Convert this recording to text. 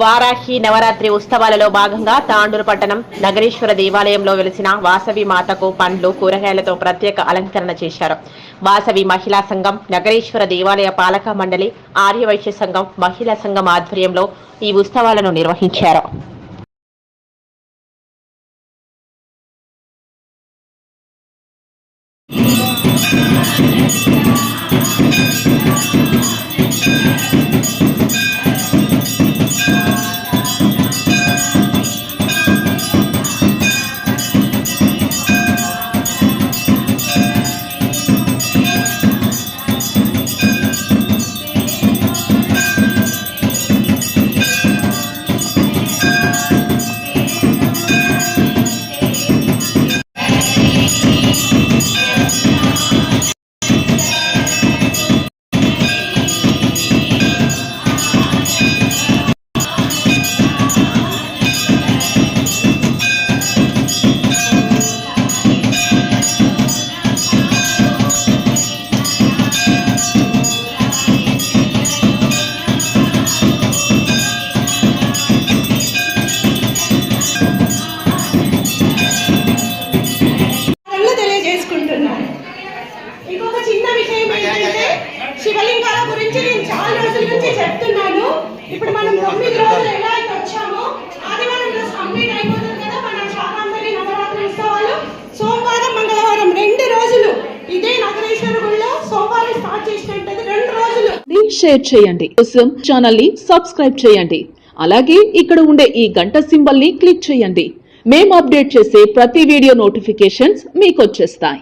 వారాహి నవరాత్రి ఉత్సవాలలో భాగంగా తాండూరు పట్టణం నగరేశ్వర దేవాలయంలో వెలిసిన వాసవి మాతకు పండ్లు కూరగాయలతో ప్రత్యేక అలంకరణ చేశారు. వాసవి మహిళా సంఘం, నగరేశ్వర దేవాలయ పాలక మండలి, ఆర్యవైశ్య సంఘం, మహిళా సంఘం ఆధ్వర్యంలో ఈ ఉత్సవాలను నిర్వహించారు. ఇంకొక చిన్న విషయం ఏంటంటే శివలింగాల గురించి నేను చాలా రోజుల నుంచి చెప్తున్నాను. ఇప్పుడు మనం 9 రోజులు ఎలా అయితే వచ్చామో ఆదివారం రోజు కంప్లీట్ అయిపోతుంది కదా మన శాకాంబరి నవరాత్రి ఉత్సవాలు. సోమవారం మంగళవారం 2 రోజులు ఇదే నగరేశ్వర గుడిలో సోమవారం స్టార్ట్ చేసినట్టు 2 రోజులు. షేర్ చేయండి, కోసం ఛానల్ ని సబ్స్క్రైబ్ చేయండి. అలాగే ఇక్కడ ఉండే ఈ గంట సింబల్ ని క్లిక్ చేయండి. మేము అప్డేట్ చేసే ప్రతి వీడియో నోటిఫికేషన్స్ మీకు వచ్చేస్తాయి.